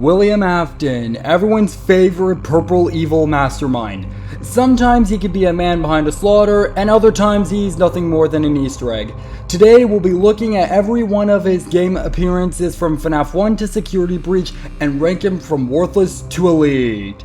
William Afton, everyone's favorite purple evil mastermind. Sometimes he could be a man behind a slaughter, and other times he's nothing more than an Easter egg. Today we'll be looking at every one of his game appearances from FNAF 1 to Security Breach and rank him from worthless to elite.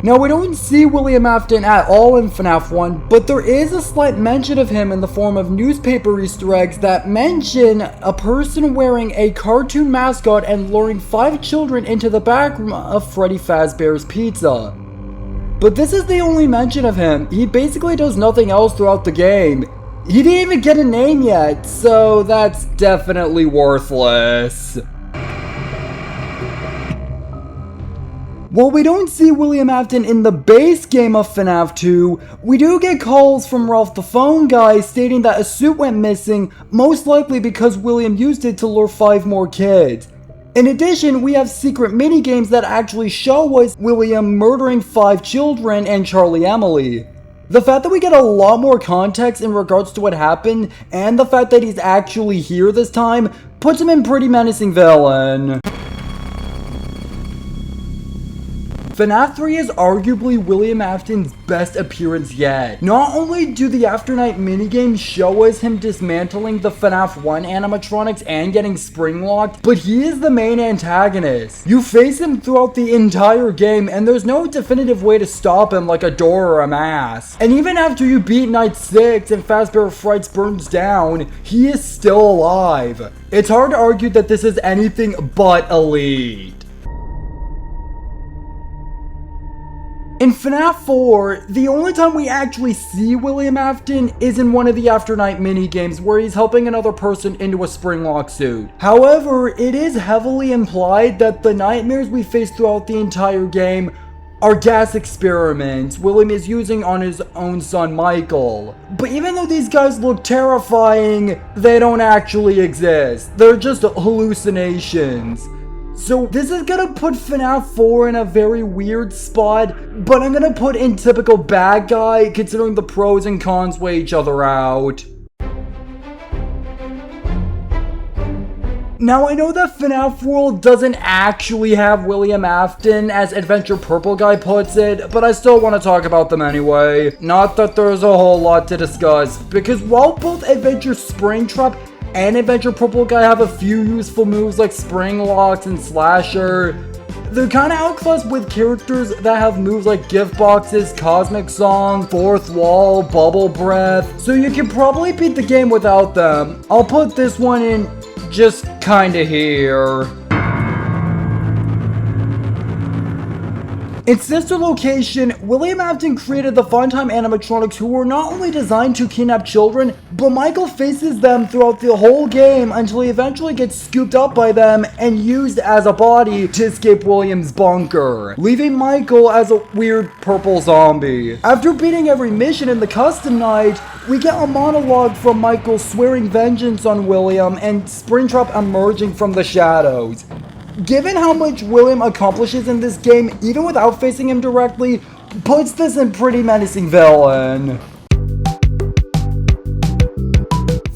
Now, we don't see William Afton at all in FNAF 1, but there is a slight mention of him in the form of newspaper Easter eggs that mention a person wearing a cartoon mascot and luring 5 children into the back room of Freddy Fazbear's Pizza. But this is the only mention of him. He basically does nothing else throughout the game. He didn't even get a name yet, so that's definitely worthless. While we don't see William Afton in the base game of FNAF 2, we do get calls from Ralph the Phone Guy stating that a suit went missing, most likely because William used it to lure 5 more kids. In addition, we have secret minigames that actually show us William murdering 5 children and Charlie Emily. The fact that we get a lot more context in regards to what happened, and the fact that he's actually here this time, puts him in pretty menacing villain. FNAF 3 is arguably William Afton's best appearance yet. Not only do the Afternight minigames show us him dismantling the FNAF 1 animatronics and getting spring locked, but he is the main antagonist. You face him throughout the entire game and there's no definitive way to stop him like a door or a mask. And even after you beat Night 6 and Fazbear Frights burns down, he is still alive. It's hard to argue that this is anything but elite. In FNAF 4, the only time we actually see William Afton is in one of the Afternight minigames where he's helping another person into a springlock suit. However, it is heavily implied that the nightmares we face throughout the entire game are gas experiments William is using on his own son Michael. But even though these guys look terrifying, they don't actually exist. They're just hallucinations. So this is gonna put FNAF 4 in a very weird spot, but I'm gonna put in typical bad guy considering the pros and cons weigh each other out. Now, I know that FNAF World doesn't actually have William Afton, as Adventure Purple Guy puts it, but I still want to talk about them anyway. Not that there's a whole lot to discuss, because while both Adventure Springtrap and Adventure Purple Guy have a few useful moves like Spring Locks and Slasher, they're kinda outclassed with characters that have moves like Gift Boxes, Cosmic Song, Fourth Wall, Bubble Breath, so you can probably beat the game without them. I'll put this one in just kinda here. In sister location, William Afton created the Funtime animatronics who were not only designed to kidnap children, but Michael faces them throughout the whole game until he eventually gets scooped up by them and used as a body to escape William's bunker, leaving Michael as a weird purple zombie. After beating every mission in the custom night, we get a monologue from Michael swearing vengeance on William and Springtrap emerging from the shadows. Given how much William accomplishes in this game, even without facing him directly, puts this in pretty menacing villain.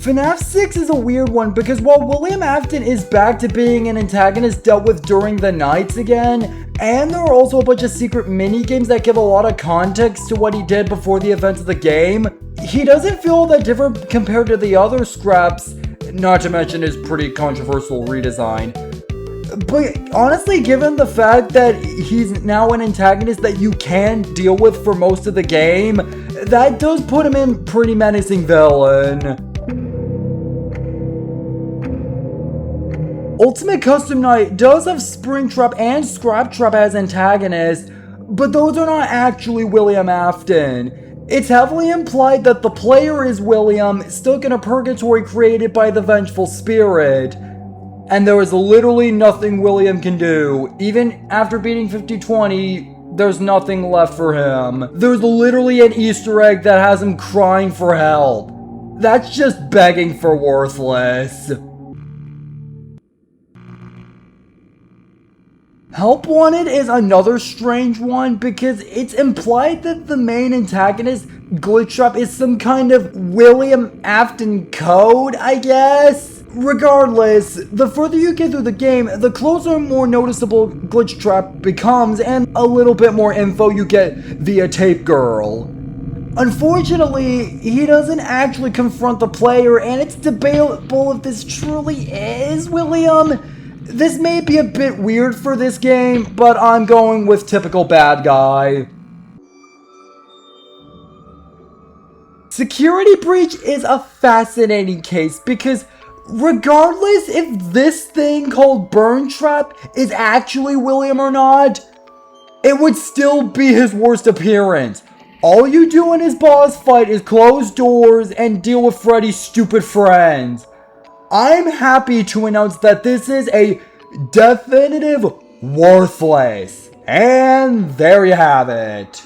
FNAF 6 is a weird one because while William Afton is back to being an antagonist dealt with during the nights again, and there are also a bunch of secret mini-games that give a lot of context to what he did before the events of the game, he doesn't feel that different compared to the other scraps, not to mention his pretty controversial redesign. But honestly, given the fact that he's now an antagonist that you can deal with for most of the game, that does put him in pretty menacing villain. Ultimate Custom Night does have Springtrap and Scraptrap as antagonists, but those are not actually William Afton. It's heavily implied that the player is William, stuck in a purgatory created by the Vengeful Spirit. And there is literally nothing William can do. Even after beating 5020, there's nothing left for him. There's literally an Easter egg that has him crying for help. That's just begging for worthless. Help Wanted is another strange one because it's implied that the main antagonist, Glitchtrap, is some kind of William Afton code, I guess? Regardless, the further you get through the game, the closer and more noticeable Glitch Trap becomes, and a little bit more info you get via Tape Girl. Unfortunately, he doesn't actually confront the player, and it's debatable if this truly is William. This may be a bit weird for this game, but I'm going with typical bad guy. Security Breach is a fascinating case because regardless if this thing called Burn Trap is actually William or not, it would still be his worst appearance. All you do in his boss fight is close doors and deal with Freddy's stupid friends. I'm happy to announce that this is a definitive worthless. And there you have it.